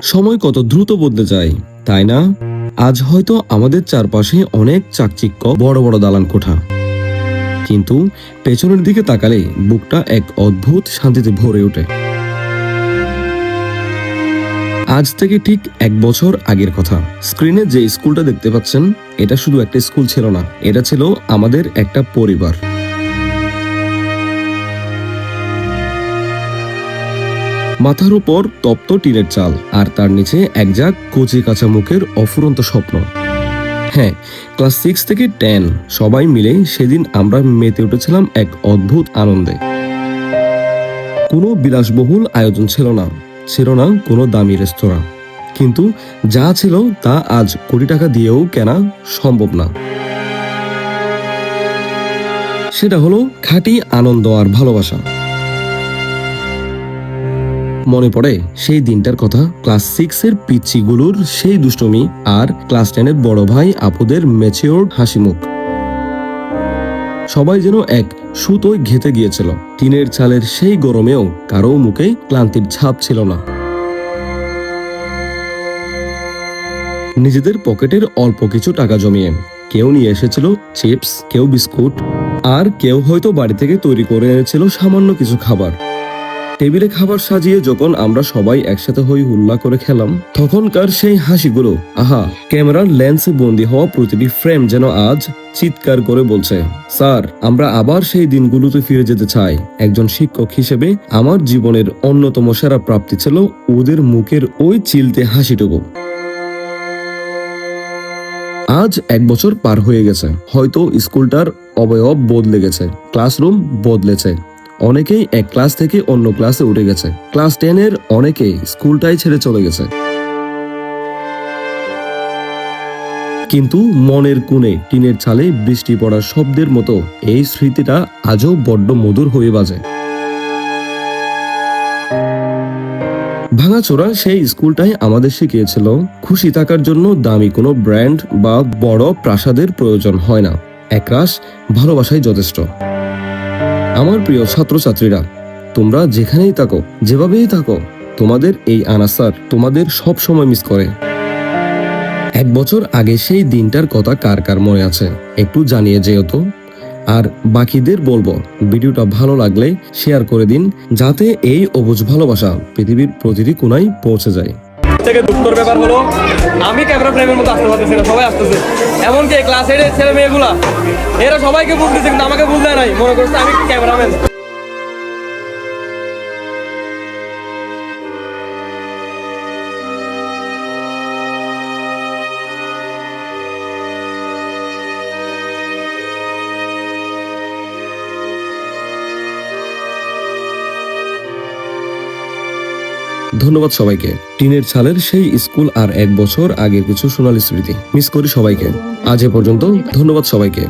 সময় কত দ্রুত বদলে যায়, তাই না? আজ হয়তো আমাদের চারপাশে অনেক চাকচিক্য, বড় বড় দালান কোঠা, কিন্তু পেছনের দিকে তাকালে বুকটা এক অদ্ভুত শান্তিতে ভরে ওঠে। আজ থেকে ঠিক 1 বছর আগের কথা। স্ক্রিনে যে স্কুলটা দেখতে পাচ্ছেন, এটা শুধু একটা স্কুল ছিল না, এটা ছিল আমাদের একটা পরিবার। মাথার উপর তপ্ত টিনের চাল, আর তার নিচে এক ঝাঁক কচি কাঁচা মুখের অফুরন্ত স্বপ্ন। হ্যাঁ, ক্লাস 6 থেকে 10 সবাই মিলে সেদিন আমরা মেতে উঠেছিলাম এক অদ্ভুত আনন্দে। কোনো বিলাসবহুল আয়োজন ছিল না, ছিল না কোনো দামি রেস্তোরাঁ, কিন্তু যা ছিল তা আজ কোটি টাকা দিয়েও কেনা সম্ভব না। সেটা হলো খাঁটি আনন্দ আর ভালোবাসা। মনে পড়ে সেই দিনটার কথা, ক্লাস 6 এর পিচ্চিগুলোর সেই দুষ্টুমি, আর ক্লাস 10 এর বড় ভাই আপুদের ম্যাচিওরড হাসি মুখ। সবাই যেন এক সুতোয় ঘেঁটে গিয়েছিল। টিনের চালের সেই গরমেও কারো মুখে ক্লান্তির ছাপ ছিল না। নিজেদের পকেটের অল্প কিছু টাকা জমিয়ে কেউ নিয়ে এসেছিল চিপস, কেউ বিস্কুট, আর কেউ হয়তো বাড়ি থেকে তৈরি করে এনেছিল সামান্য কিছু খাবার। টেবিলে খাবার সাজিয়ে যখন আমরা সবাই একসাথে হই হুল্লা করে খেলাম, তখনকার সেই হাসিগুলো, আহা! ক্যামেরার লেন্সে বন্দী হওয়া প্রতিটি ফ্রেম যেন আজ চিৎকার করে বলছে, স্যার, আমরা আবার সেই দিনগুলোতে ফিরে যেতে চাই। একজন শিক্ষক হিসেবে আমার জীবনের অন্যতম সেরা প্রাপ্তি ছিল ওদের মুখের ওই চিলতে হাসিটুকু। আজ 1 বছর পার হয়ে গেছে। হয়তো স্কুলটার অবয়ব বদলে গেছে, ক্লাসরুম বদলেছে, অনেকেই এক ক্লাস থেকে অন্য ক্লাসে উঠে গেছে, ক্লাস 10 এর অনেকেই স্কুলটাই ছেড়ে চলে গেছে। কিন্তু মনের কোণে টিনের চালে বৃষ্টি পড়ার শব্দের মতো এই স্মৃতিটা আজও বড্ড মধুর হয়ে বাজে। ভাঙাচোরা সেই স্কুলটাই আমাদের শিখিয়েছিল, খুশি থাকার জন্য দামি কোনো ব্র্যান্ড বা বড় প্রাসাদের প্রয়োজন হয় না, একরাশ ভালোবাসাই যথেষ্ট। আমার প্রিয় ছাত্রছাত্রীরা, তোমরা যেখানেই থাকো, যেভাবেই থাকো, তোমাদের এই আনাসার তোমাদের সব সময় মিস করে। 1 বছর আগে সেই দিনটার কথা কার কার মনে আছে একটু জানিয়ে যেও তো। আর বাকিদের বলবো, ভিডিওটা ভালো লাগলে শেয়ার করে দিন, যাতে এই অবুঝ ভালোবাসা পৃথিবীর প্রতিটি কোণায় পৌঁছে যায়। থেকে দুঃখের ব্যাপার হলো, আমি ক্যামেরা ফ্রেমের মতো আসতে পারতেছি না, সবাই আসতেছে। এমনকি ক্লাস 8 এর ছেলে মেয়েগুলা, এরা সবাইকে বুঝতেছে, কিন্তু আমাকে বুঝতে নাই, মনে করছে আমি ক্যামেরাম্যান। ধন্যবাদ সবাইকে। টিনের ছালের সেই স্কুল আর 1 বছর আগের কিছু সোনালী স্মৃতি মিস করি সবাইকে। আজ এ পর্যন্ত, ধন্যবাদ সবাইকে।